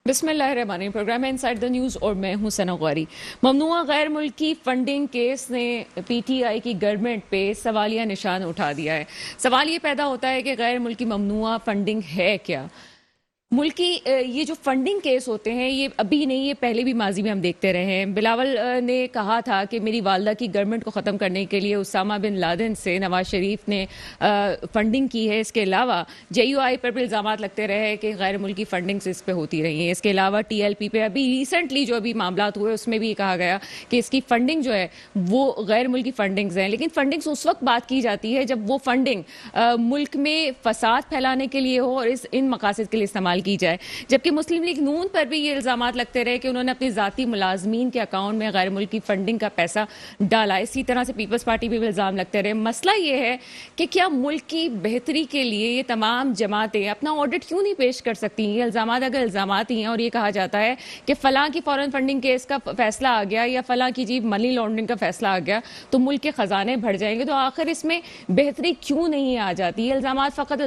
بسم اللہ الرحمن الرحیم، پروگرام ہے انسائیڈ دا نیوز اور میں ہوں ثنا غوری۔ ممنوعہ غیر ملکی فنڈنگ کیس نے پی ٹی آئی کی گورنمنٹ پہ سوالیہ نشان اٹھا دیا ہے۔ سوال یہ پیدا ہوتا ہے کہ غیر ملکی ممنوعہ فنڈنگ ہے کیا؟ ملکی یہ جو فنڈنگ کیس ہوتے ہیں یہ ابھی نہیں، یہ پہلے بھی ماضی میں ہم دیکھتے رہے ہیں۔ بلاول نے کہا تھا کہ میری والدہ کی گورنمنٹ کو ختم کرنے کے لیے اسامہ بن لادن سے نواز شریف نے فنڈنگ کی ہے۔ اس کے علاوہ جے یو آئی پر بھی الزامات لگتے رہے کہ غیر ملکی فنڈنگز اس پہ ہوتی رہی ہیں۔ اس کے علاوہ ٹی ایل پی پہ ابھی ریسنٹلی جو ابھی معاملات ہوئے اس میں بھی کہا گیا کہ اس کی فنڈنگ جو ہے وہ غیر ملکی فنڈنگز ہیں، لیکن فنڈنگز اس وقت بات کی جاتی ہے جب وہ فنڈنگ ملک میں فساد پھیلانے کے لیے ہو اور ان مقاصد کے لیے استعمال کی جائے۔ جبکہ مسلم لیگ نون پر بھی یہ الزامات لگتے رہے کہ انہوں نے اپنی ذاتی ملازمین کے اکاؤنٹ میں غیر ملکی فنڈنگ کا پیسہ ڈالا۔ اسی طرح سے پیپلز پارٹی بھی الزام لگتے رہے۔ مسئلہ یہ ہے کہ کیا ملک کی بہتری کے لیے یہ تمام جماعتیں اپنا آڈٹ کیوں نہیں پیش کر سکتی؟ یہ الزامات اگر الزامات ہی ہیں اور یہ کہا جاتا ہے کہ فلاں کی فورن فنڈنگ کیس کا فیصلہ آ گیا یا فلاں کی جی منی لانڈرنگ کا فیصلہ آ گیا تو ملک کے خزانے بھر جائیں گے، تو آخر اس میں بہتری کیوں نہیں آ جاتی؟ یہ الزامات فقط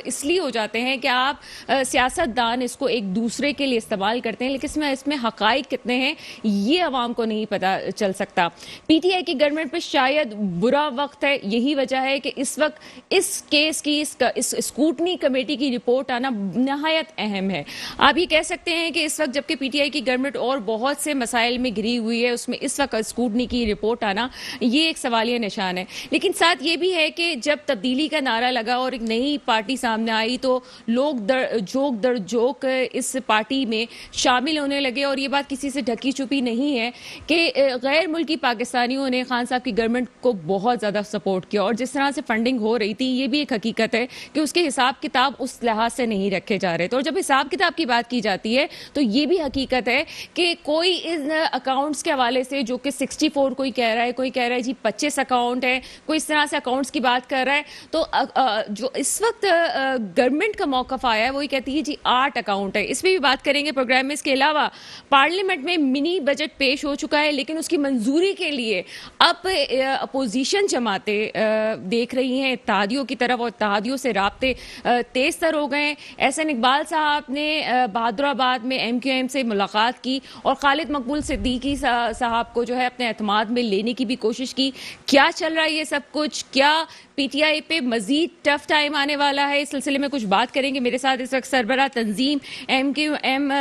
اس لیے ہو جاتے ہیں کہ آپ سیاست دان اس کو ایک دوسرے کے لیے استعمال کرتے ہیں، لیکن اس میں حقائق کتنے ہیں یہ عوام کو نہیں پتا چل سکتا۔ پی ٹی آئی کی گورنمنٹ پہ شاید برا وقت ہے، یہی وجہ ہے کہ اس وقت اس کیس کی اس اسکوٹنی کمیٹی کی رپورٹ آنا نہایت اہم ہے۔ آپ یہ کہہ سکتے ہیں کہ اس وقت جبکہ پی ٹی آئی کی گورنمنٹ اور بہت سے مسائل میں گھری ہوئی ہے، اس میں اس وقت اسکوٹنی کی رپورٹ آنا یہ ایک سوالیہ نشان ہے۔ لیکن ساتھ یہ بھی ہے کہ جب تبدیلی کا نعرہ لگا اور ایک نئی پارٹی سامنے آئی تو لوگ جوک در جوک اس پارٹی میں شامل ہونے لگے، اور یہ بات کسی سے ڈھکی چھپی نہیں ہے کہ غیر ملکی پاکستانیوں نے خان صاحب کی گورنمنٹ کو بہت زیادہ سپورٹ کیا، اور جس طرح سے فنڈنگ ہو رہی تھی یہ بھی ایک حقیقت ہے کہ اس کے حساب کتاب اس لحاظ سے نہیں رکھے جا رہے تھے۔ اور جب حساب کتاب کی بات کی جاتی ہے تو یہ بھی حقیقت ہے کہ کوئی ان اکاؤنٹس کے حوالے سے جو کہ 64 کوئی کہہ رہا ہے، کوئی کہہ رہا ہے جی 25 اکاؤنٹ ہے، کوئی اس طرح سے اکاؤنٹس کی بات کر رہا ہے، تو جو اس وقت گورنمنٹ کا موقف آیا ہے وہ یہ کہتی ہے جی 8 اکاؤنٹ ہے۔ اس پہ بھی بات کریں گے پروگرام میں۔ اس کے علاوہ پارلیمنٹ میں منی بجٹ پیش ہو چکا ہے، لیکن اس کی منظوری کے لیے اب اپوزیشن جماعتیں دیکھ رہی ہیں اتحادیوں کی طرف، اور اتحادیوں سے رابطے تیز تر ہو گئے ہیں۔ احسن اقبال صاحب نے بہادر آباد میں ایم کیو ایم سے ملاقات کی اور خالد مقبول صدیقی صاحب کو جو ہے اپنے اعتماد میں لینے کی بھی کوشش کی۔ کیا چل رہا ہے یہ سب کچھ؟ کیا پی ٹی آئی پہ مزید ٹف ٹائم آنے والا ہے؟ اس سلسلے میں کچھ بات کریں گے۔ میرے ساتھ اس وقت سربراہ تنظیم ایم کیو ایم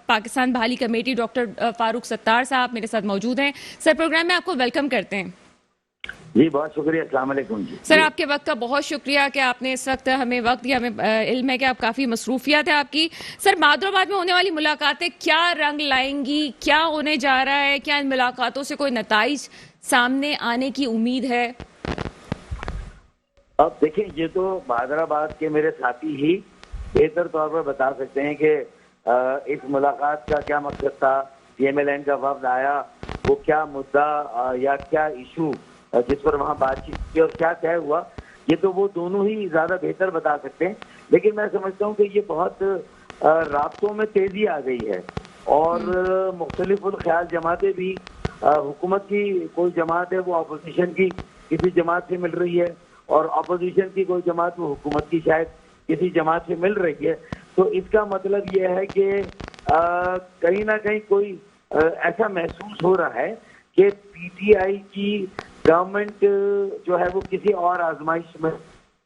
پاکستان بحالی کمیٹی ڈاکٹر فاروق ستار صاحب میرے ساتھ موجود ہیں۔ سر، پروگرام میں آپ کو ویلکم کرتے ہیں۔ جی بہت شکریہ، السلام علیکم جی۔ سر، آپ کے وقت کا بہت شکریہ کہ آپ نے اس وقت ہمیں وقت دیا۔ ہمیں علم ہے کہ آپ کافی مصروفیات ہے آپ کی۔ سر، بہادر آباد میں ہونے والی ملاقاتیں کیا رنگ لائیں گی؟ کیا ہونے جا رہا ہے؟ کیا ان ملاقاتوں سے کوئی نتائج سامنے آنے کی امید ہے؟ اب دیکھیں، یہ تو بہادر آباد کے میرے ساتھی ہی بہتر طور پر بتا سکتے ہیں کہ اس ملاقات کا کیا مقصد تھا، پی ایم ایل این کا وفد آیا، وہ کیا مدعا یا کیا ایشو جس پر وہاں بات چیت کی اور کیا طے ہوا، یہ تو وہ دونوں ہی زیادہ بہتر بتا سکتے ہیں۔ لیکن میں سمجھتا ہوں کہ یہ بہت رابطوں میں تیزی آ گئی ہے، اور مختلف الخیال جماعتیں بھی، حکومت کی کوئی جماعت ہے وہ اپوزیشن کی کسی جماعت سے مل رہی ہے، اور اپوزیشن کی کوئی جماعت وہ حکومت کی شاید کسی جماعت سے مل رہی ہے۔ تو اس کا مطلب یہ ہے کہ کہیں نہ کہیں کوئی ایسا محسوس ہو رہا ہے کہ پی ٹی آئی کی گورنمنٹ جو ہے وہ کسی اور آزمائش میں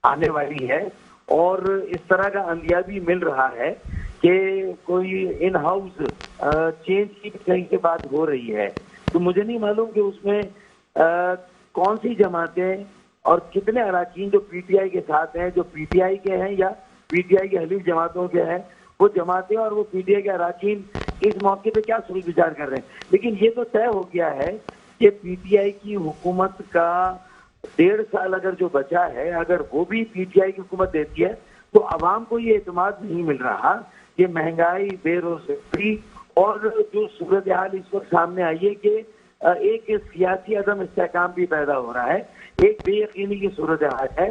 آنے والی ہے، اور اس طرح کا اندیا بھی مل رہا ہے کہ کوئی ان ہاؤس چینج کی کہیں سے بات ہو رہی ہے۔ تو مجھے نہیں معلوم کہ اس میں کون سی جماعتیں اور کتنے اراکین جو پی ٹی آئی کے ساتھ ہیں، جو پی ٹی آئی کے ہیں یا پی ٹی آئی کے حلیف جماعتوں کے ہیں، وہ جماعتیں اور وہ پی ٹی آئی کے اراکین اس موقع پہ کیا سوچ وچار کر رہے ہیں۔ لیکن یہ تو طے ہو گیا ہے کہ پی ٹی آئی کی حکومت کا 1.5 سال اگر جو بچا ہے، اگر وہ بھی پی ٹی آئی کی حکومت دیتی ہے تو عوام کو یہ اعتماد نہیں مل رہا کہ مہنگائی، بے روزگاری اور جو صورتحال اس وقت سامنے آئی ہے کہ ایک سیاسی عدم استحکام بھی پیدا ہو رہا ہے، ایک بے یقینی کی صورتحال ہے،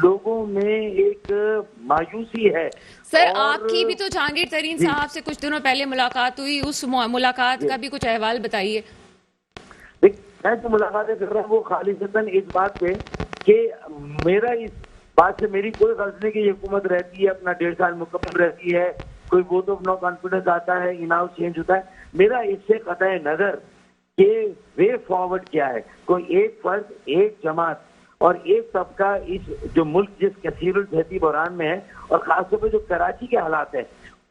لوگوں میں ایک مایوسی ہے۔ سر، آپ کی بھی تو جہانگیر ترین صاحب سے کچھ دنوں پہلے ملاقات ہوئی، اس ملاقات کا بھی کچھ احوال بتائیے۔ میں جو ملاقاتیں کر رہا ہوں وہ خالصتاً اس بات پہ کہ میرا اس بات سے میری کوئی غرض نہیں کہ یہ حکومت رہتی ہے، اپنا 1.5 سال مکمل رہتی ہے کوئی ووٹ آف نو کانفیڈنس آتا ہے، ان ہاؤس چینج ہوتا ہے. میرا اس سے قطع نظر کہ وے فارورڈ کیا ہے. کوئی ایک فرد، ایک جماعت اور ایک طبقہ اس جو ملک جس کثیر الجہتی بحران میں ہے، اور خاص طور پہ جو کراچی کے حالات ہیں،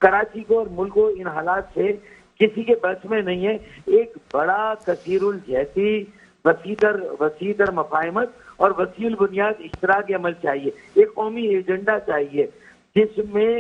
کراچی کو اور ملک کو ان حالات سے کسی کے بس میں نہیں ہے. ایک بڑا کثیر الجہتی وسیع تر مفاہمت اور وسیع البنیاد اشتراک عمل چاہیے. ایک قومی ایجنڈا چاہیے جس میں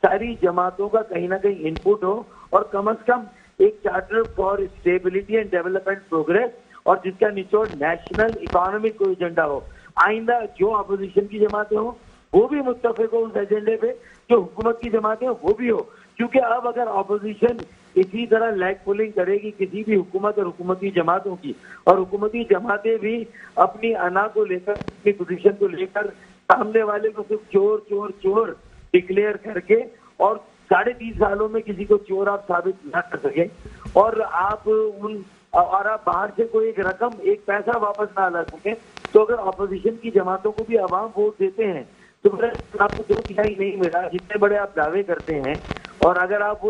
ساری جماعتوں کا کہیں نہ کہیں انپٹ ہو، اور کم از کم ایک charter for stability and development progress, اور جس کا نچوڑ نیشنل اکانومک کو ایجنڈا ہو. آئندہ جو اپوزیشن کی جماعتیں ہوں وہ بھی متفق ہو اس ایجنڈے پہ، جو حکومت کی جماعتیں وہ بھی ہو. کیونکہ اب اگر اپوزیشن اسی طرح لیگ پولنگ کرے گی کسی بھی حکومت اور حکومتی جماعتوں کی، اور حکومتی جماعتیں بھی اپنی انا کو لے کر، اپنی پوزیشن کو لے کر سامنے والے کو صرف چور چور چور ڈکلیئر کر کے، اور 30.5 سالوں میں کسی کو چور آپ ثابت نہ کر سکیں، اور آپ باہر سے کوئی ایک رقم، ایک پیسہ واپس نہ لا سکیں، تو اگر اپوزیشن کی جماعتوں کو بھی عوام ووٹ دیتے ہیں تو پھر آپ کو 2/3 نہیں ملا جتنے بڑے آپ دعوے کرتے ہیں. اور اگر آپ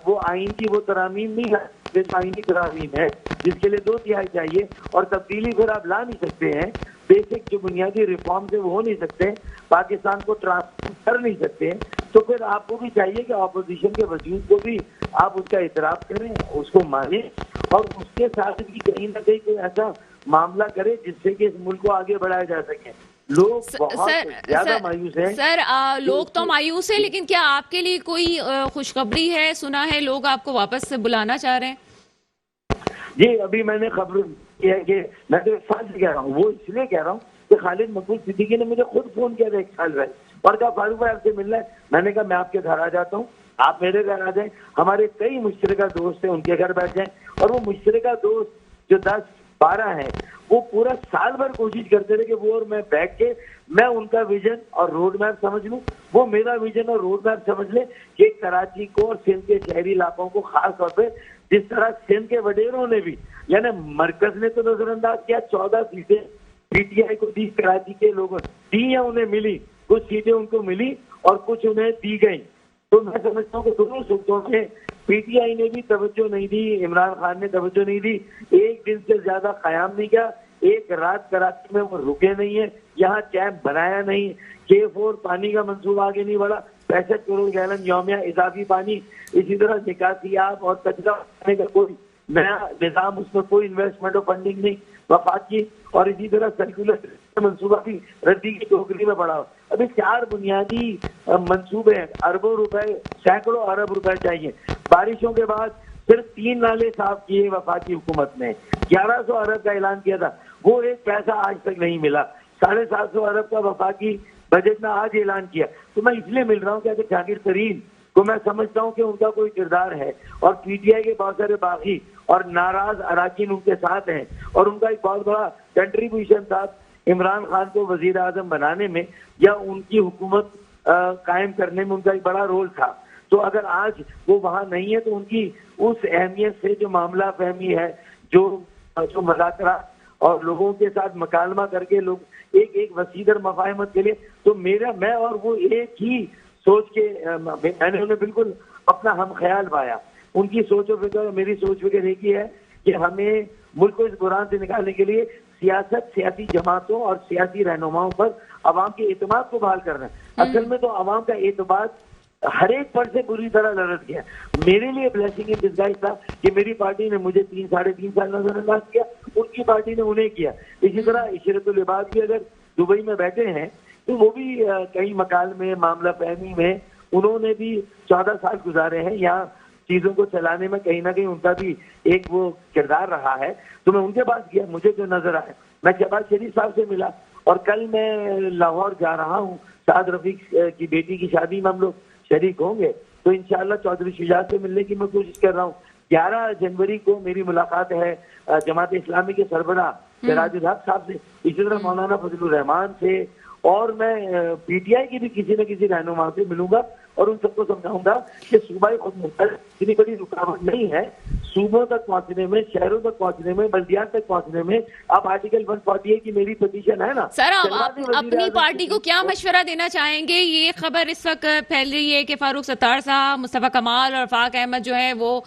وہ آئین کی وہ ترامیم نہیں ہے، آئینی ترامیم ہے جس کے لیے 2/3 چاہیے، اور تبدیلی پھر آپ لا نہیں سکتے ہیں، بیسک جو بنیادی ریفارم سے وہ ہو نہیں سکتے، پاکستان کو ٹرانسفر کر نہیں سکتے، تو پھر آپ کو بھی چاہیے کہ اپوزیشن کے وجود کو بھی آپ اس کا اعتراف کریں، اس کو مانیں، اور اس کے ساتھ بھی کہیں نہ کہیں کوئی ایسا معاملہ کرے جس سے کہ اس ملک کو آگے بڑھایا جا سکے. لوگ بہت زیادہ مایوس ہیں. سر لوگ تو مایوس ہیں، لیکن کیا آپ کے لیے کوئی خوشخبری ہے؟ سنا ہے لوگ آپ کو واپس سے بلانا چاہ رہے ہیں. جی ابھی میں نے خبر کی ہے کہ میں تو 1 سال سے کہہ رہا ہوں، وہ اس لیے کہہ رہا ہوں کہ خالد مقبول صدیقی نے مجھے خود فون کیا تھا 1 سال پہلے اور کہا فاروق بھائی آپ سے ملنا ہے. میں نے کہا میں آپ کے گھر آ جاتا ہوں، آپ میرے گھر آ جائیں. ہمارے کئی مشترکہ دوست ہیں، ان کے گھر بیٹھ جائیں. اور وہ مشترکہ دوست جو 10-12 ہیں وہ پورا سال بھر کوشش کرتے رہے کہ وہ اور میں بیٹھ کے میں ان کا ویژن اور روڈ میپ سمجھ لوں، وہ میرا ویژن اور روڈ میپ سمجھ لے کہ کراچی کو اور سندھ کے شہری علاقوں کو، خاص طور پہ جس طرح سندھ کے وڈیروں نے بھی، یعنی مرکز نے تو نظر انداز کیا، 14 سیٹیں پی ٹی آئی کو دی، کراچی کے لوگوں دی یا انہیں ملی، کچھ سیٹیں ان کو ملی اور کچھ انہیں دی گئی. تو میں سمجھتا ہوں کہ دونوں صوبوں میں پی ٹی آئی نے بھی توجہ نہیں دی، عمران خان نے توجہ نہیں دی، ایک دن سے زیادہ قیام نہیں کیا، ایک رات کراچی میں وہ رکے نہیں ہیں، یہاں کیمپ بنایا نہیں، K4 پانی کا منصوبہ آگے نہیں بڑھا، 65 کروڑ گیلن یومیہ اضافی پانی، اسی طرح نکاسیاب اور کچرا اٹھانے کا کوئی نیا نظام، اس میں کوئی انویسٹمنٹ اور فنڈنگ نہیں وفاق کی، اور اسی طرح سرکولر منصوبہ بھی ردی کی ٹوکری میں پڑا. ابھی 4 بنیادی منصوبے ہیں، اربوں روپے، سینکڑوں ارب روپے چاہیے. بارشوں کے بعد صرف 3 نالے صاف کیے وفاقی حکومت نے، 1100 ارب کا اعلان کیا تھا، وہ ایک پیسہ آج تک نہیں ملا. 750 ارب کا وفاقی بجٹ میں آج اعلان کیا. تو میں اس لیے مل رہا ہوں کہ اگر جہانگیر ترین کو میں سمجھتا ہوں کہ ان کا کوئی کردار ہے، اور پی ٹی آئی کے بہت سارے باغی اور ناراض اراکین ان کے ساتھ ہیں، اور ان کا ایک بہت بڑا کنٹریبیوشن تھا عمران خان کو وزیر اعظم بنانے میں یا ان کی حکومت قائم کرنے میں ان کا ایک بڑا رول تھا. تو اگر آج وہ وہاں نہیں ہے تو ان کی اس اہمیت سے جو معاملہ فہمی ہے، جو مذاکرات اور لوگوں کے ساتھ مکالمہ کر کے لوگ ایک وسیع تر مفاہمت کے لیے، تو میں اور وہ ایک ہی سوچ کے میں نے انہیں بالکل اپنا ہم خیال پایا. ان کی سوچ و فکر میری سوچ فکر ایک ہی ہے کہ ہمیں ملک کو اس بحران سے نکالنے کے لیے سیاست، سیاسی جماعتوں اور سیاسی رہنماؤں پر عوام کے اعتماد کو بحال کرنا ہے. اصل میں تو عوام کا اعتماد ہر ایک پر سے بری طرح لرز گیا. میرے لیے بلیسنگ ان ڈسگائز تھا کہ میری پارٹی نے مجھے 3-3.5 سال نظر انداز کیا، ان کی پارٹی نے انہیں کیا. اسی طرح عشرت العباد بھی اگر دبئی میں بیٹھے ہیں تو وہ بھی کئی مکال میں، معاملہ فہمی میں انہوں نے بھی 14 سال گزارے ہیں. یہاں چیزوں کو چلانے میں کہیں نہ کہیں ان کا بھی ایک وہ کردار رہا ہے. تو میں ان کے پاس گیا، مجھے جو نظر آیا، میں شہباز شریف صاحب سے ملا، اور کل میں لاہور جا رہا ہوں، سعد رفیق کی بیٹی کی شادی میں ہم لوگ شریک ہوں گے، تو انشاءاللہ چودھری شجاعت سے ملنے کی میں کوشش کر رہا ہوں. 11 جنوری کو میری ملاقات ہے جماعت اسلامی کے سربراہ سراج الحق صاحب سے، اسی طرح مولانا فضل الرحمان سے، اور میں پی ٹی آئی کی بھی کسی نہ کسی رہنما سے ملوں گا. اور ان سب کو سمجھاؤں گا کہ صوبائی خود مختار اتنی بڑی رکاوٹ نہیں ہے صوبوں تک پہنچنے میں, شہروں تک پہنچنے میں, بلدیات تک پہنچنے میں. آپ آرٹیکل 148 کی میری پٹیشن ہے نا سر, چلوا آپ دیں وزیر اپنی اعظم پارٹی کو کیا مشورہ دینا چاہیں گے؟ یہ خبر اس وقت پھیل رہی ہے کہ فاروق ستار صاحب, مصطفیٰ کمال اور فاق احمد جو ہے وہ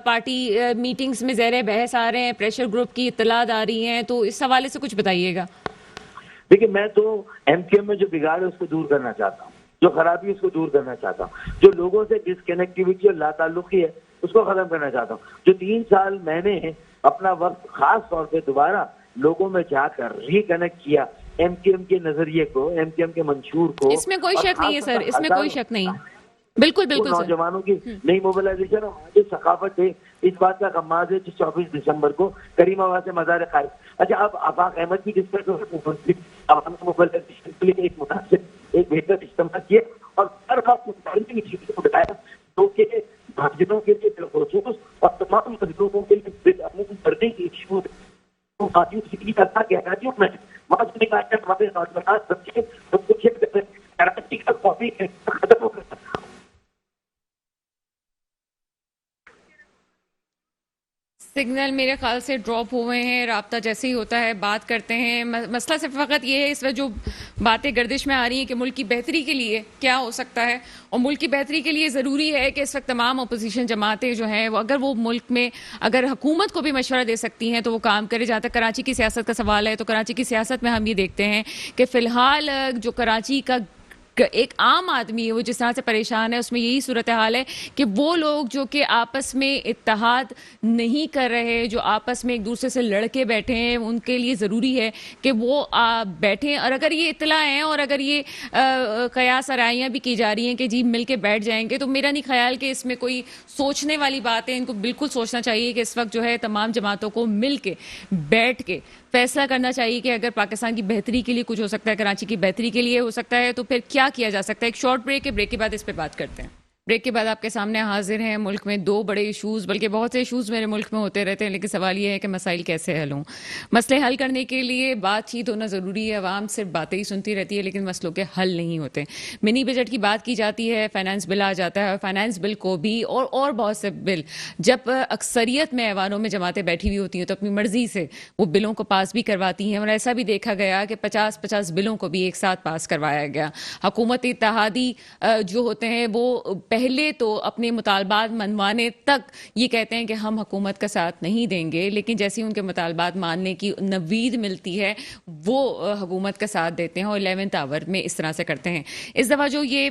پارٹی میٹنگز میں زیر بحث آ رہے ہیں, پریشر گروپ کی اطلاعات آ رہی ہیں, تو اس حوالے سے کچھ بتائیے گا. دیکھیں, میں تو ایم کیو ایم میں جو بگاڑ ہے اس کو دور کرنا چاہتا ہوں, جو خرابی ہے اس کو دور کرنا چاہتا ہوں, جو لوگوں سے ڈسکنیکٹیوٹی اور لا تعلقی ہے اس کو ختم کرنا چاہتا ہوں. جو 3 سال میں نے اپنا وقت خاص طور پہ دوبارہ لوگوں میں جا کر ری کنیکٹ کیا ایم کیو ایم کے نظریے کو, ایم کیو ایم کے منشور کو, اس میں کوئی شک نہیں ہے سر, اس میں کوئی شک نہیں. بالکل بالکل سر. نوجوانوں کی نئی موبلائزیشن اور جو ثقافت ہے اس بات کا خماز ہے 24 دسمبر کو کریم آباد سے مزار خارج. اچھا, اب آفاق احمد کی جس پر عوام موبلائزیشن کے لیے ایک مناسب ایک بہتر اجتماع کیا اور ہر وقت کو بتایا جو کہ مہاجروں کے لیے بالخصوص اور تمام مزدوروں کے لیے بڑھنے کی ایشو سگنل میرے خیال سے ڈراپ ہوئے ہیں, رابطہ جیسے ہی ہوتا ہے بات کرتے ہیں. مسئلہ صرف فقط یہ ہے اس وقت جو باتیں گردش میں آ رہی ہیں کہ ملک کی بہتری کے لیے کیا ہو سکتا ہے, اور ملک کی بہتری کے لیے ضروری ہے کہ اس وقت تمام اپوزیشن جماعتیں جو ہیں اگر وہ ملک میں اگر حکومت کو بھی مشورہ دے سکتی ہیں تو وہ کام کرے. جہاں تک کراچی کی سیاست کا سوال ہے تو کراچی کی سیاست میں ہم یہ دیکھتے ہیں کہ فی الحال جو کراچی کا ایک عام آدمی ہے وہ جس طرح سے پریشان ہے, اس میں یہی صورتحال ہے کہ وہ لوگ جو کہ آپس میں اتحاد نہیں کر رہے, جو آپس میں ایک دوسرے سے لڑ کے بیٹھے ہیں, ان کے لیے ضروری ہے کہ وہ بیٹھیں. اور اگر یہ اطلاع ہیں اور اگر یہ قیاس آرائیاں بھی کی جا رہی ہیں کہ جی مل کے بیٹھ جائیں گے, تو میرا نہیں خیال کہ اس میں کوئی سوچنے والی بات ہے. ان کو بالکل سوچنا چاہیے کہ اس وقت جو ہے تمام جماعتوں کو مل کے بیٹھ کے فیصلہ کرنا چاہیے کہ اگر پاکستان کی بہتری کے لیے کچھ ہو سکتا ہے, کراچی کی بہتری کے لیے ہو سکتا ہے, تو پھر کیا کیا جا سکتا ہے. ایک شارٹ بریک ہے, بریک کے بعد اس پہ بات کرتے ہیں. بریک کے بعد آپ کے سامنے حاضر ہیں. ملک میں 2 بڑے ایشوز, بلکہ بہت سے ایشوز میرے ملک میں ہوتے رہتے ہیں, لیکن سوال یہ ہے کہ مسائل کیسے حل ہوں. مسئلے حل کرنے کے لیے بات چیت ہونا ضروری ہے. عوام صرف باتیں ہی سنتی رہتی ہے لیکن مسئلوں کے حل نہیں ہوتے. منی بجٹ کی بات کی جاتی ہے, فائنانس بل آ جاتا ہے, اور فائنانس بل کو بھی اور بہت سے بل جب اکثریت میں ایوانوں میں جماعتیں بیٹھی ہوئی ہوتی ہیں تو اپنی مرضی سے وہ بلوں کو پاس بھی کرواتی ہیں. اور ایسا بھی دیکھا گیا کہ 50 بلوں کو بھی ایک ساتھ پاس کروایا گیا. حکومت اتحادی جو ہوتے ہیں وہ پہلے تو اپنے مطالبات منوانے تک یہ کہتے ہیں کہ ہم حکومت کا ساتھ نہیں دیں گے, لیکن جیسے ان کے مطالبات ماننے کی نوید ملتی ہے وہ حکومت کا ساتھ دیتے ہیں اور 11th آور میں اس طرح سے کرتے ہیں. اس دفعہ جو یہ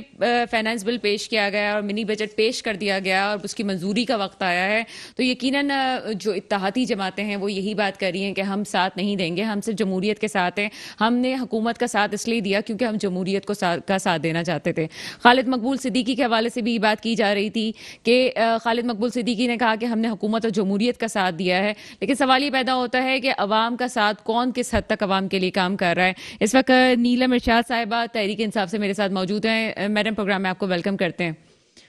فائنانس بل پیش کیا گیا اور منی بجٹ پیش کر دیا گیا اور اس کی منظوری کا وقت آیا ہے, تو یقیناً جو اتحادی جماعتیں ہیں وہ یہی بات کر رہی ہیں کہ ہم ساتھ نہیں دیں گے, ہم صرف جمہوریت کے ساتھ ہیں. ہم نے حکومت کا ساتھ اس لیے دیا کیونکہ ہم جمہوریت کا ساتھ دینا چاہتے تھے. خالد مقبول صدیقی کے حوالے سے بھی بات کی جا رہی تھی کہ خالد مقبول صدیقی نے کہا کہ ہم نے حکومت اور جمہوریت کا ساتھ دیا ہے, لیکن سوال یہ پیدا ہوتا ہے کہ عوام کا ساتھ کون کس حد تک عوام کے لیے کام کر رہا ہے. اس وقت نیلم ارشاد صاحبہ تحریک انصاف سے میرے ساتھ موجود ہیں. میڈم, پروگرام میں آپ کو ویلکم کرتے ہیں.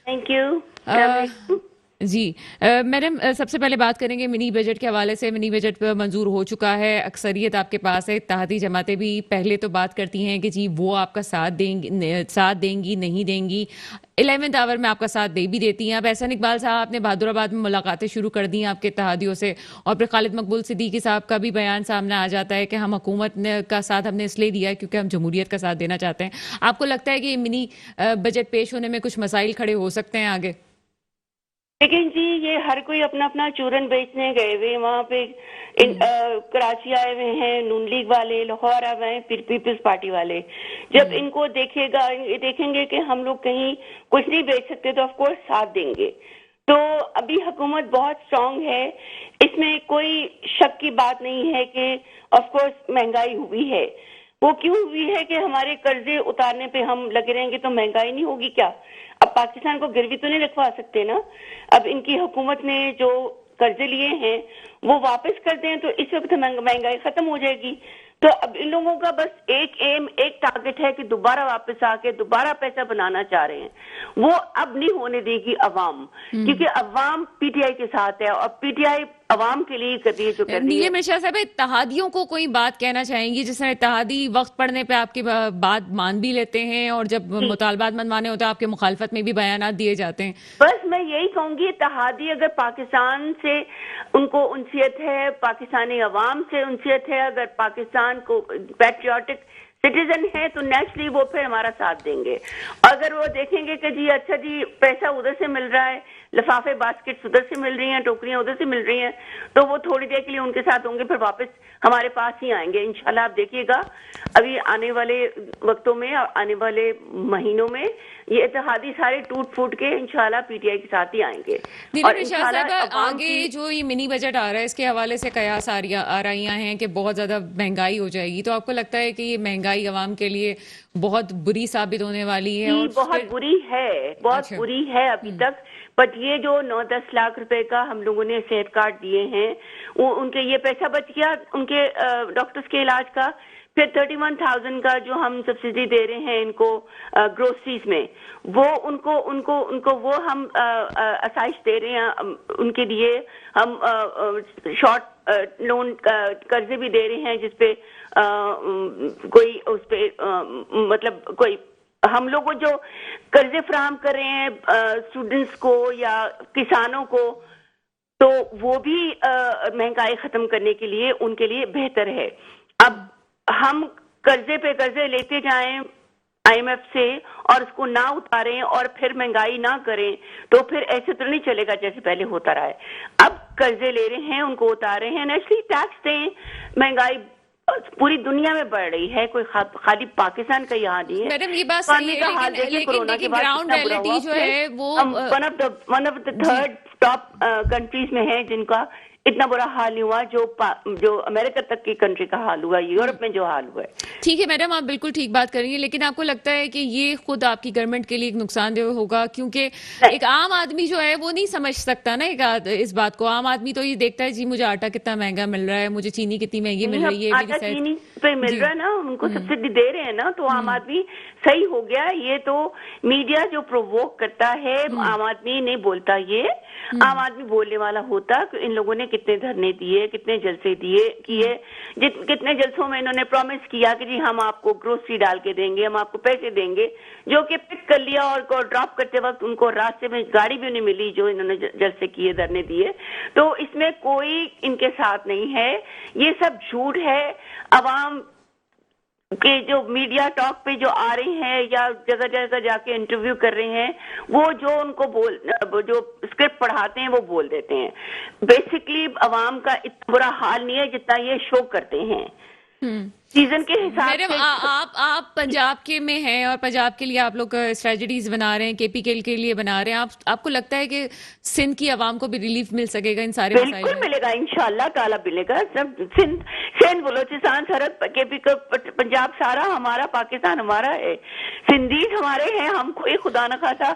Thank you. جی میڈم, سب سے پہلے بات کریں گے منی بجٹ کے حوالے سے. منی بجٹ منظور ہو چکا ہے, اکثریت آپ کے پاس ہے. اتحادی جماعتیں بھی پہلے تو بات کرتی ہیں کہ جی وہ آپ کا ساتھ دیں گی نہیں دیں گی, 11th آور میں آپ کا ساتھ دے بھی دیتی ہیں. اب احسن اقبال صاحب نے بہادر آباد میں ملاقاتیں شروع کر دی ہیں آپ کے اتحادیوں سے, اور پھر خالد مقبول صدیقی صاحب کا بھی بیان سامنے آ جاتا ہے کہ ہم حکومت کا ساتھ ہم نے اس لیے دیا ہے کیونکہ ہم جمہوریت کا ساتھ دینا چاہتے ہیں. آپ کو لگتا ہے کہ یہ منی بجٹ پیش ہونے میں کچھ مسائل کھڑے ہو سکتے ہیں آگے؟ لیکن جی یہ ہر کوئی اپنا اپنا چورن بیچنے گئے ہوئے وہاں پہ کراچی آئے ہوئے ہیں, نون لیگ والے, لاہور آئے ہوئے ہیں, پھر پیپلز پارٹی والے. جب ان کو دیکھیں گے کہ ہم لوگ کہیں کچھ نہیں بیچ سکتے تو آف کورس ساتھ دیں گے. تو ابھی حکومت بہت اسٹرانگ ہے, اس میں کوئی شک کی بات نہیں ہے کہ آف کورس مہنگائی ہوئی ہے. وہ کیوں ہوئی ہے کہ ہمارے قرضے اتارنے پہ ہم لگے رہیں گے تو مہنگائی نہیں ہوگی کیا؟ اب پاکستان کو گروی تو نہیں رکھوا سکتے نا. اب ان کی حکومت نے جو قرضے لیے ہیں وہ واپس کر دیں تو اس وقت مہنگائی ختم ہو جائے گی. تو اب ان لوگوں کا بس ایک ایم, ایک ٹارگٹ ہے کہ دوبارہ واپس آ کے دوبارہ پیسہ بنانا چاہ رہے ہیں. وہ اب نہیں ہونے دے گی عوام, کیونکہ عوام پی ٹی آئی کے ساتھ ہے, اور پی ٹی آئی عوام کے لیے کر رہی ہے جو کر رہی ہے. نیلم ارشاد صاحب، اتحادیوں کو کوئی بات کہنا چاہیں گی؟ جس طرح اتحادی وقت پڑنے پہ آپ کی بات مان بھی لیتے ہیں اور جب مطالبات منوانے ہوتے ہیں آپ کے مخالفت میں بھی بیانات دیے جاتے ہیں. بس میں یہی کہوں گی، اتحادی اگر پاکستان سے ان کو انسیت ہے، پاکستانی عوام سے انسیت ہے، اگر پاکستان کو پیٹریوٹک سٹیزن ہے تو نیچرلی وہ پھر ہمارا ساتھ دیں گے. اگر وہ دیکھیں گے کہ جی اچھا جی پیسہ ادھر سے مل رہا ہے، لفافے باسکٹس ادھر سے مل رہی ہیں، ٹوکریاں ادھر سے مل رہی ہیں، تو وہ تھوڑی دیر کے لیے ان کے ساتھ ہوں گے، پھر واپس ہمارے پاس ہی آئیں گے. انشاءاللہ آپ دیکھیے گا ابھی آنے والے وقتوں میں، آنے والے مہینوں میں یہ اتحادی سارے ٹوٹ پھوٹ کے انشاءاللہ پی ٹی آئی کے ساتھ ہی آئیں گے. نیلم اور ارشاد انشاءاللہ صاحب، عوام آگے کی جو یہ منی بجٹ آ رہا ہے اس کے حوالے سے قیاس آ رہی ہیں کہ بہت زیادہ مہنگائی ہو جائے گی، تو آپ کو لگتا ہے کہ یہ مہنگائی عوام کے لیے بہت بری ثابت ہونے والی ہے؟ اور بہت بری ہے، بہت بری ہے ابھی تک. بٹ یہ جو 9-10 لاکھ روپے کا ہم لوگوں نے صحت کارڈ دیے ہیں، وہ ان کے یہ پیسہ بچ گیا ان کے ڈاکٹرز کے علاج کا. پھر 31,000 کا جو ہم سبسڈی دے رہے ہیں ان کو گروسریز میں، وہ ان کو وہ ہم آسائش دے رہے ہیں ان کے لیے. ہم شارٹ لون قرضے بھی دے رہے ہیں جس پہ کوئی اس پہ مطلب کوئی ہم لوگ جو قرضے فراہم کر رہے ہیں اسٹوڈنٹس کو یا کسانوں کو، تو وہ بھی مہنگائی ختم کرنے کے لیے ان کے لیے بہتر ہے. اب ہم قرضے پہ قرضے لیتے جائیں آئی ایم ایف سے اور اس کو نہ اتاریں اور پھر مہنگائی نہ کریں تو پھر ایسے تو نہیں چلے گا جیسے پہلے ہوتا رہا ہے. اب قرضے لے رہے ہیں، ان کو اتار رہے ہیں، نیچرلی ٹیکس دیں. مہنگائی پوری دنیا میں بڑھ رہی ہے، کوئی خالی پاکستان کا یہاں نہیں ہے. میڈم یہ بات صحیح ہے، لیکن گراؤنڈ ریئلٹی جو ہے وہ one of the third top countries میں ہے جن کا اتنا برا حال نہیں ہوا جو امریکہ تک کی کنٹری کا حال ہوا، یورپ میں جو حال ہوا ہے. ٹھیک ہے میڈم، آپ بالکل ٹھیک بات کر رہی ہیں، لیکن آپ کو لگتا ہے کہ یہ خود آپ کی گورنمنٹ کے لیے ایک نقصان دہ ہوگا؟ کیونکہ ایک عام آدمی جو ہے وہ نہیں سمجھ سکتا نا اس بات کو. عام آدمی تو یہ دیکھتا ہے جی مجھے آٹا کتنا مہنگا مل رہا ہے، مجھے چینی کتنی مہنگی مل رہی ہے، آٹا چینی پہ مل رہا ہے نا، ان کو سبسڈی دے رہے ہیں نا، تو عام آدمی صحیح ہو گیا. یہ تو میڈیا جو پروووک کرتا ہے، عام آدمی نہیں بولتا. یہ عام آدمی بولنے والا ہوتا کہ ان لوگوں نے کتنے دھرنے دیے، کتنے جلسے کیے، کتنے جلسوں میں انہوں نے پرومس کیا کہ جی ہم آپ کو گروسری ڈال کے دیں گے، ہم آپ کو پیسے دیں گے، جو کہ پک کر لیا اور ڈراپ کرتے وقت ان کو راستے میں گاڑی بھی نہیں ملی جو انہوں نے جلسے کیے، دھرنے دیے. تو اس میں کوئی ان کے ساتھ نہیں ہے، یہ سب جھوٹ ہے. عوام کہ جو میڈیا ٹاک پہ جو آ رہے ہیں یا جگہ جگہ جا کے انٹرویو کر رہے ہیں، وہ جو ان کو جو اسکرپٹ پڑھاتے ہیں وہ بول دیتے ہیں. بیسکلی عوام کا اتنا برا حال نہیں ہے جتنا یہ شو کرتے ہیں. سیزن کے حساب میڈم سے آپ پنجاب کے میں ہیں اور پنجاب کے لیے آپ لوگ اسٹریٹجیز بنا رہے ہیں، کے پی کے لیے بنا رہے ہیں. آپ کو لگتا ہے کہ سندھ کی عوام کو بھی ریلیف مل سکے گا ان سارے مسائل؟ بالکل ملے گا، انشاءاللہ تعالیٰ ملے گا. سب سندھ بلوچستان سرحد کے پی پنجاب سارا ہمارا، پاکستان ہمارا ہے. سندھیز ہمارے ہیں. ہم کوئی خدا نہ خواستہ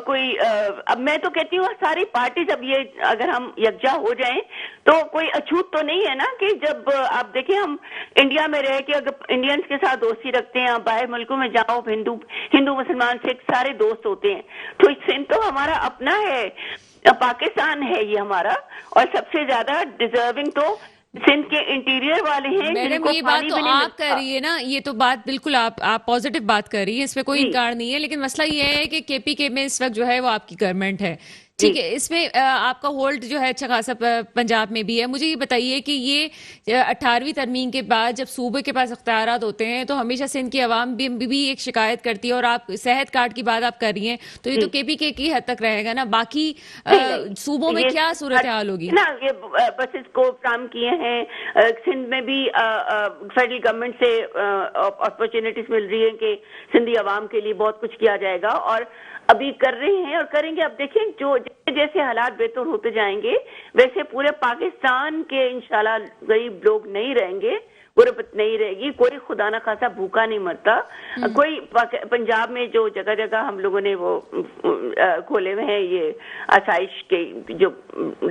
کوئی اب میں تو کہتی ہوں ساری پارٹیز اب یہ اگر ہم یکجا ہو جائیں تو کوئی اچھوت تو نہیں ہے نا کہ جب آپ دیکھیں ہم انڈیا میں رہ کے اگر انڈینز کے ساتھ دوستی رکھتے ہیں، باہر ملکوں میں جاؤ ہندو مسلمان سکھ سارے دوست ہوتے ہیں، تو سندھ تو ہمارا اپنا ہے، پاکستان ہے یہ ہمارا. اور سب سے زیادہ ڈیزرونگ تو سندھ کے انٹیریئر والے ہیں. میڈم یہ بات تو آپ کر رہی ہے نا، یہ تو بات بالکل آپ پازیٹیو بات کر رہی ہے، اس پہ کوئی انکار نہیں ہے. لیکن مسئلہ یہ ہے کہ کے پی کے میں اس وقت جو ہے وہ آپ کی گورنمنٹ ہے، ٹھیک ہے، اس میں آپ کا ہولڈ جو ہے اچھا خاصا پنجاب میں بھی ہے. مجھے یہ بتائیے کہ یہ 18ویں ترمیم کے بعد جب صوبے کے پاس اختیارات ہوتے ہیں تو ہمیشہ سندھ کی عوام بھی ایک شکایت کرتی ہے، اور آپ صحت کارڈ کی بات آپ کر رہی ہیں تو یہ تو کے پی کے کی حد تک رہے گا نا. باقی صوبوں میں کیا صورتحال ہوگی؟ نا یہ بسز کو کام کیے ہیں سندھ میں بھی، فیڈرل گورنمنٹ سے اپرچونٹیز مل رہی ہیں کہ سندھی عوام کے لیے بہت کچھ کیا جائے گا، اور ابھی کر رہے ہیں اور کریں گے. اب دیکھیں جو جیسے حالات بہتر ہوتے جائیں گے ویسے پورے پاکستان کے انشاءاللہ غریب لوگ نہیں رہیں گے، غربت نہیں رہے گی، کوئی خدا نہ خاصا بھوکا نہیں مرتا. کوئی پنجاب میں جو جگہ جگہ ہم لوگوں نے وہ کھولے ہوئے ہیں یہ آسائش کے جو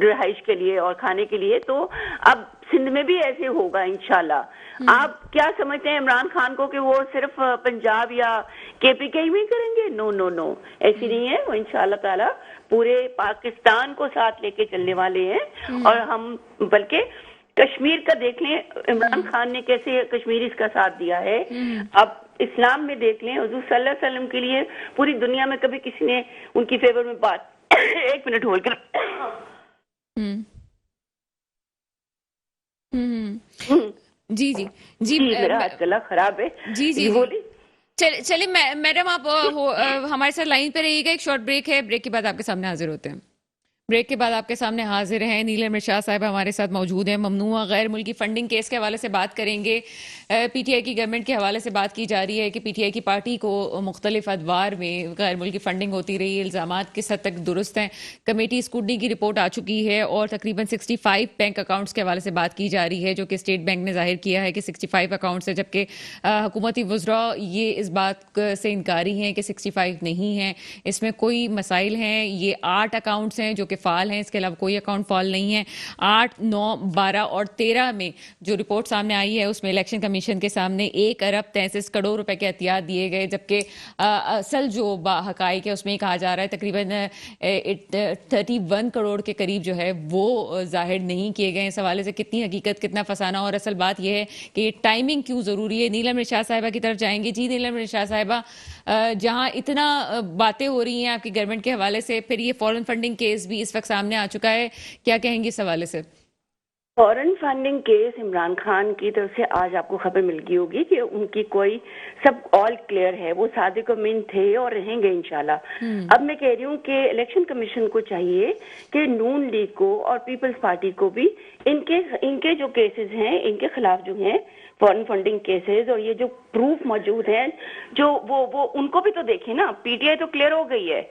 رہائش کے لیے اور کھانے کے لیے، تو اب سندھ سندھ میں بھی ایسے ہوگا انشاءاللہ۔ آپ کیا سمجھتے ہیں عمران خان کو کہ وہ صرف پنجاب یا کے پی کے ہی میں کریں گے؟ نو نو نو، ایسی نہیں ہے وہ، انشاءاللہ تعالی پورے پاکستان کو ساتھ لے کے چلنے والے ہیں۔ اور ہم بلکہ کشمیر کا دیکھ لیں، عمران خان نے کیسے کشمیریز کا ساتھ دیا ہے۔ اب اسلام میں دیکھ لیں، حضور صلی اللہ علیہ وسلم کے لیے پوری دنیا میں کبھی کسی نے ان کی فیور میں بات ایک منٹ ہولڈ کر جی جی جی میرا آج گلا خراب ہے۔ جی جی بولی چلیے میڈم آپ ہمارے ساتھ لائن پہ رہیے گا، ایک شارٹ بریک ہے، بریک کے بعد آپ کے سامنے حاضر ہوتے ہیں۔ بریک کے بعد آپ کے سامنے حاضر ہیں نیلم ارشاد صاحب ہمارے ساتھ موجود ہیں۔ ممنوعہ غیر ملکی فنڈنگ کیس کے حوالے سے بات کریں گے۔ پی ٹی آئی کی گورنمنٹ کے حوالے سے بات کی جا رہی ہے کہ پی ٹی آئی کی پارٹی کو مختلف ادوار میں غیر ملکی فنڈنگ ہوتی رہی، الزامات کس حد تک درست ہیں۔ کمیٹی اسکروٹنی کی رپورٹ آ چکی ہے اور تقریباً 65 بینک اکاؤنٹس کے حوالے سے بات کی جا رہی ہے، جو کہ اسٹیٹ بینک نے ظاہر کیا ہے کہ 65 اکاؤنٹس ہیں، جبکہ حکومتی وزراء یہ اس بات سے انکاری ہیں کہ 65 نہیں ہیں، اس میں کوئی مسائل ہیں۔ یہ 8 اکاؤنٹس ہیں جو کہ فعال ہیں، اس کے علاوہ کوئی اکاؤنٹ فعال نہیں ہے۔ 8، 9، 12 اور 13 میں جو رپورٹ سامنے آئی ہے اس میں الیکشن کمیشن کے سامنے 1 ارب 33 کروڑ روپے کے احتیاط دیے گئے، جبکہ اصل جو حقائق ہے اس میں کہا جا رہا ہے تقریباً 31 کروڑ کے قریب جو ہے وہ ظاہر نہیں کیے گئے۔ اس حوالے سے کتنی حقیقت، کتنا فسانہ، اور اصل بات یہ ہے کہ ٹائمنگ کیوں ضروری ہے۔ نیلم ارشاد صاحبہ کی طرف جائیں گے۔ جی نیلم ارشاد صاحبہ، جہاں اتنا باتیں ہو رہی ہیں آپ کی گورنمنٹ کے حوالے سے، پھر یہ فورن فنڈنگ کیس بھی اس وقت سامنے آ چکا ہے، کیا کہیں گے اس حوالے سے؟ فورن فنڈنگ کیس عمران خان کی طرف سے آج آپ کو خبر مل گئی ہوگی کہ ان کی کوئی سب آل کلیئر ہے، وہ صادق امین تھے اور رہیں گے انشاءاللہ۔ اب میں کہہ رہی ہوں کہ الیکشن کمیشن کو چاہیے کہ نون لیگ کو اور پیپلز پارٹی کو بھی ان کے جو کیسز ہیں، ان کے خلاف جو ہیں فورن فنڈنگ کیسز، اور یہ جو پروف موجود ہیں، جو وہ ان کو بھی تو دیکھیں نا۔ پی ٹی آئی تو کلیئر ہو گئی ہے،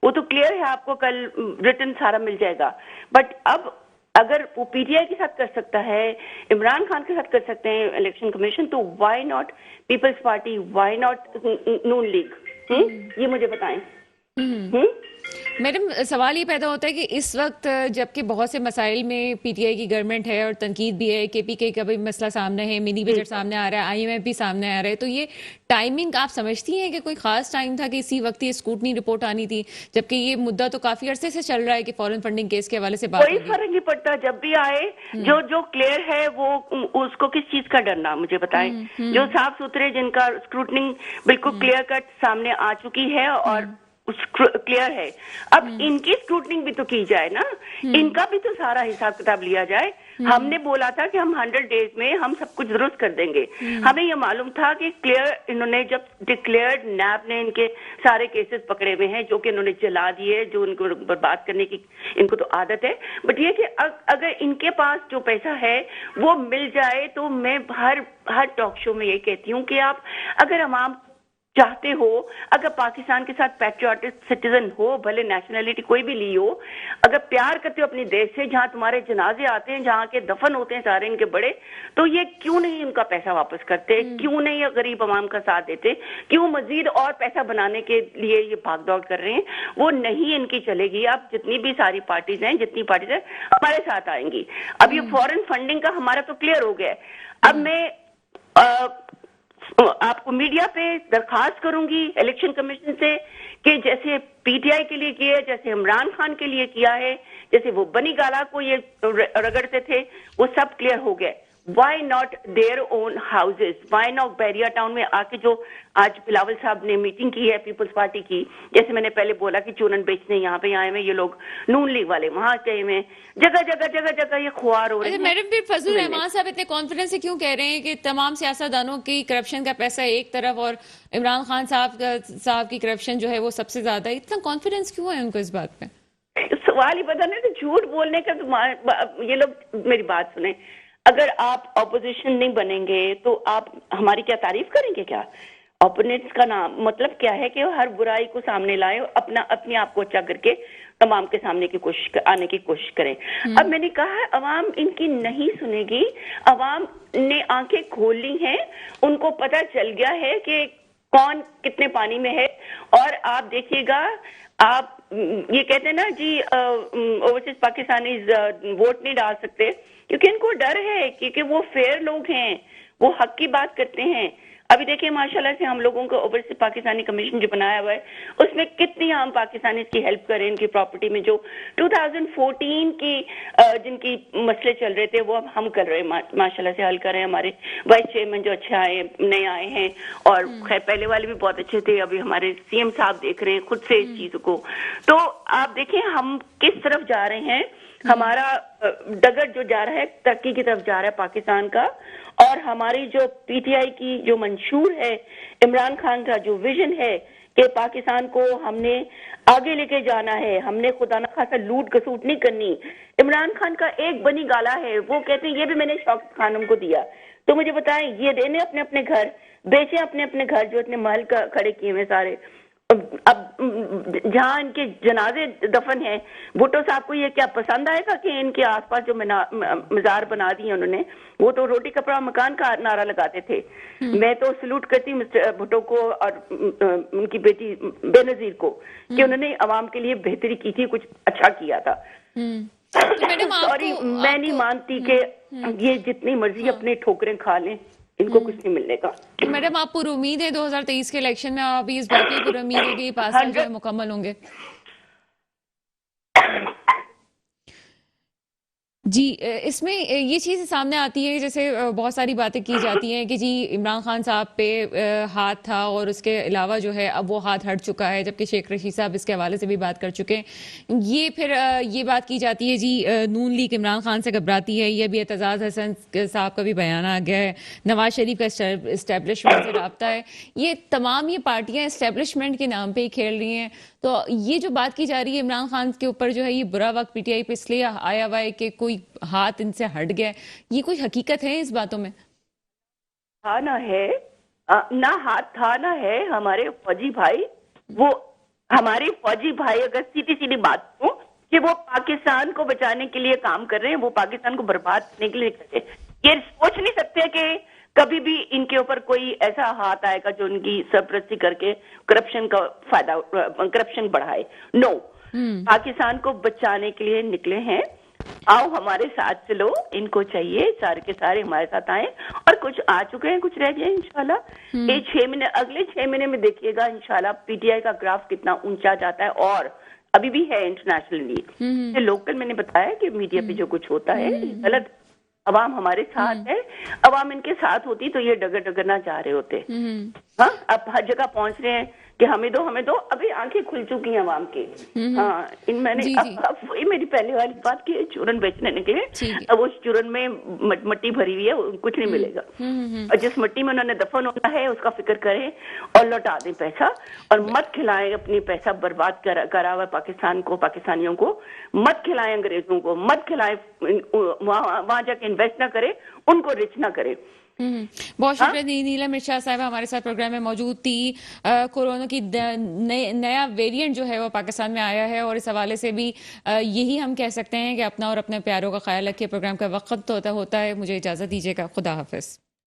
وہ تو کلیئر ہے، آپ کو کل ریٹن سارا مل جائے گا۔ بٹ اب اگر وہ پی ٹی آئی کے ساتھ کر سکتا ہے، عمران خان کے ساتھ کر سکتے ہیں الیکشن کمیشن، تو why not Peoples Party, why not Noon League? یہ مجھے بتائیں۔ میڈم سوال یہ پیدا ہوتا ہے کہ اس وقت جبکہ بہت سے مسائل میں پی ٹی آئی کی گورنمنٹ ہے اور تنقید بھی ہے، کے پی کے کا بھی مسئلہ سامنے ہے، منی بجٹ سامنے آ رہا ہے، آئی ایم ایف بھی سامنے آ رہا ہے، تو یہ ٹائمنگ آپ سمجھتی ہیں کہ کوئی خاص ٹائم تھا کہ اسی وقت یہ اسکروٹنی رپورٹ آنی تھی، جبکہ یہ مدعا تو کافی عرصے سے چل رہا ہے کہ فورن فنڈنگ کیس کے حوالے سے بات کوئی فرق نہیں پڑتا، جب بھی آئے جو کلیئر ہے وہ اس کو کس چیز کا ڈرنا، مجھے بتائیں۔ جو صاف ستھرے، جن کا اسکروٹنی بالکل کلیئر کٹ سامنے آ چکی ہے اور کلیئر ہے، اب ان کی اسکروٹنگ بھی تو کی جائے نا، ان کا بھی تو سارا حساب کتاب لیا جائے۔ ہم نے بولا تھا کہ ہم 100 ڈیز میں ہم سب کچھ درست کر دیں گے، ہمیں یہ معلوم تھا کہ کلیئر انہوں نے جب ڈکلیئرڈ نیب نے ان کے سارے کیسز پکڑے ہوئے ہیں جو کہ انہوں نے جلا دیے، جو ان کو برباد کرنے کی ان کو تو عادت ہے۔ بٹ یہ کہ اگر ان کے پاس جو پیسہ ہے وہ مل جائے، تو میں ہر ٹاک شو میں یہ کہتی ہوں کہ آپ اگر عوام چاہتے ہو، اگر پاکستان کے ساتھ پیٹریوٹک سٹیزن ہو، بھلے نیشنلٹی کوئی بھی لی ہو، اگر پیار کرتے ہو اپنے دیش سے، جہاں تمہارے جنازے آتے ہیں، جہاں کے دفن ہوتے ہیں سارے ان کے بڑے، تو یہ کیوں نہیں ان کا پیسہ واپس کرتے؟ کیوں نہیں یہ غریب عوام کا ساتھ دیتے؟ کیوں مزید اور پیسہ بنانے کے لیے یہ بھاگ دوڑ کر رہے ہیں؟ وہ نہیں ان کی چلے گی۔ اب جتنی بھی ساری پارٹیز ہیں، ہمارے ساتھ آئیں گی۔ اب یہ فورن فنڈنگ کا ہمارا تو کلیئر ہو گیا ہے۔ اب میں آپ کو میڈیا پہ درخواست کروں گی الیکشن کمیشن سے کہ جیسے پی ٹی آئی کے لیے کیا ہے، جیسے عمران خان کے لیے کیا ہے، جیسے وہ بنی گالا کو یہ رگڑتے تھے، وہ سب کلیئر ہو گئے۔ Why not their own houses? Why not Bahria town میں آ کے جو آج بلاول صاحب نے میٹنگ کی ہے پیپلز پارٹی کی، جیسے میں نے پہلے بولا کہ چونن بیچنے یہاں پہ آئے ہوئے یہ لوگ، نون لیگ والے وہاں گئے ہوئے، جگہ یہ خوار ہو رہے ہیں۔ میڈم پھر فضل الرحمان صاحب اتنے کانفیڈنس سے کیوں کہہ رہے ہیں کہ تمام سیاستدانوں کی کرپشن کا پیسہ ایک طرف اور عمران خان صاحب کی کرپشن جو ہے وہ سب سے زیادہ، اتنا کانفیڈنس کیوں ہے ان کو اس بات پہ؟ سوال ہی پتہ نہیں، تو جھوٹ بولنے کا تو یہ لوگ، میری بات سنیں، اگر آپ اپوزیشن نہیں بنیں گے تو آپ ہماری کیا تعریف کریں گے؟ کیا اوپوننٹس کا نام مطلب کیا ہے کہ ہر برائی کو سامنے لائیں، اپنے آپ کو اچھا کر کے تمام کے سامنے کی آنے کی کوشش کریں۔ اب میں نے کہا ہے عوام ان کی نہیں سنے گی، عوام نے آنکھیں کھول لی ہیں، ان کو پتہ چل گیا ہے کہ کون کتنے پانی میں ہے. اور آپ دیکھیے گا، آپ یہ کہتے ہیں نا جی اوورسیز پاکستانیز ووٹ نہیں ڈال سکتے، کیونکہ ان کو ڈر ہے، کیونکہ وہ فیئر لوگ ہیں، وہ حق کی بات کرتے ہیں. ابھی دیکھیں ماشاءاللہ سے ہم لوگوں کو اوورسیز پاکستانی کمیشن جو بنایا ہوا ہے، اس میں کتنی عام پاکستانی اس کی ہیلپ کریں، ان کی پراپرٹی میں جو 2014 کی جن کی مسئلے چل رہے تھے وہ اب ہم کر رہے ہیں، ماشاءاللہ سے حل کر رہے ہیں. ہمارے وائس چیئرمین جو اچھے آئے نئے آئے ہیں، اور خیر پہلے والے بھی بہت اچھے تھے، ابھی ہمارے سی ایم صاحب دیکھ رہے ہیں خود سے اس چیزوں کو. تو آپ دیکھیں ہم کس طرف جا رہے ہیں، ہمارا ڈگر جو جا رہا ہے ترقی کی طرف جا رہا ہے پاکستان کا. اور ہماری جو پی ٹی آئی کی جو منشور ہے، عمران خان کا جو ویژن ہے کہ پاکستان کو ہم نے آگے لے کے جانا ہے، ہم نے خدا نہ خاصا لوٹ کسوٹ نہیں کرنی. عمران خان کا ایک بنی گالا ہے، وہ کہتے ہیں یہ بھی میں نے شوکت خانم کو دیا. تو مجھے بتائیں، یہ دینے اپنے اپنے گھر، بیچے اپنے اپنے گھر جو اتنے محل کھڑے کیے ہوئے سارے. اب جہاں ان کے جنازے دفن ہیں، بھٹو صاحب کو یہ کیا پسند آئے گا کہ ان کے آس پاس جو مزار بنا دی ہیں انہوں نے؟ وہ تو روٹی کپڑا مکان کا نعرہ لگاتے تھے. میں تو سلوٹ کرتی ہوں مسٹر بھٹو کو اور ان کی بیٹی بے نظیر کو کہ انہوں نے عوام کے لیے بہتری کی تھی، کچھ اچھا کیا تھا. سوری، میں نہیں مانتی کہ یہ جتنی مرضی اپنے ٹھوکریں کھا لیں، ان کو کچھ نہیں ملنے کا. میڈم آپ پر امید ہے 2023 کے الیکشن میں، آپ اس بات کی پر امید ہے کہ یہ پاسنگ جو ہے مکمل ہوں گے؟ جی، اس میں یہ چیز سامنے آتی ہے، جیسے بہت ساری باتیں کی جاتی ہیں کہ جی عمران خان صاحب پہ ہاتھ تھا اور اس کے علاوہ جو ہے اب وہ ہاتھ ہٹ چکا ہے، جبکہ شیخ رشید صاحب اس کے حوالے سے بھی بات کر چکے ہیں. یہ پھر یہ بات کی جاتی ہے جی نون لیگ عمران خان سے گھبراتی ہے، یہ بھی اعتزاز حسن صاحب کا بھی بیان آ گیا ہے، نواز شریف کا اسٹیبلشمنٹ سے رابطہ ہے. یہ تمام یہ پارٹیاں اسٹیبلشمنٹ کے نام پہ ہی کھیل رہی ہیں. تو یہ جو بات کی جا رہی ہے عمران خان کے اوپر جو ہے یہ برا وقت پی ٹی آئی پہ اس لیے آیا ہوا ہے کہ کوئی ہاتھ ان سے ہٹ گیا، یہ کوئی حقیقت ہے اس باتوں میں؟ تھا نہ ہے، نہ ہاتھ تھا نہ ہے. ہمارے فوجی بھائی، وہ ہمارے فوجی بھائی اگر سیدھی سیدھی بات ہوں کہ وہ پاکستان کو بچانے کے لیے کام کر رہے ہیں، وہ پاکستان کو برباد کرنے کے لیے کرتے ہیں. یہ سوچ نہیں سکتے کہ کبھی بھی ان کے اوپر کوئی ایسا ہاتھ آئے گا جو ان کی سرپرستی کر کے کرپشن کا فائدہ، کرپشن بڑھائے. نو، پاکستان کو بچانے کے لیے نکلے ہیں. آؤ ہمارے ساتھ چلو، ان کو چاہیے سارے کے سارے ہمارے ساتھ آئیں. اور کچھ آ چکے ہیں، کچھ رہ گئے انشاءاللہ. یہ 6 مہینے، اگلے 6 مہینے میں دیکھیے گا انشاءاللہ پی ٹی آئی کا گراف کتنا اونچا جاتا ہے. اور ابھی بھی ہے انٹرنیشنلی، لوکل میں نے بتایا کہ میڈیا پہ جو کچھ ہوتا ہے غلط. عوام ہمارے ساتھ ہے، عوام ان کے ساتھ ہوتی تو یہ ڈگر ڈگر نہ جا رہے ہوتے. ہاں، اب ہر جگہ پہنچ رہے ہیں کہ ہمیں دو ہمیں دو. ابھی آنکھیں کھل چکی ہیں عوام کی. ہاں، ان میں نے اب وہی میری پہلے والی بات کی، چورن بیچنے نکلے، اب اس چورن میں مٹی بھری ہوئی ہے، کچھ نہیں ملے گا. اور جس مٹی میں انہوں نے دفن ہونا ہے اس کا فکر کریں اور لوٹا دیں پیسہ. اور مت کھلائیں اپنی پیسہ برباد کرا ہوا پاکستان کو، پاکستانیوں کو. مت کھلائیں انگریزوں کو، مت کھلائیں، وہاں جا کے انویسٹ نہ کرے، ان کو رچ نہ کرے. بہت شکریہ نیلم ارشاد صاحبہ ہمارے ساتھ پروگرام میں موجود تھی. کورونا کی نیا ویریئنٹ جو ہے وہ پاکستان میں آیا ہے، اور اس حوالے سے بھی یہی ہم کہہ سکتے ہیں کہ اپنا اور اپنے پیاروں کا خیال رکھیے. پروگرام کا وقت ہوتا ہے، مجھے اجازت دیجیے گا. خدا حافظ.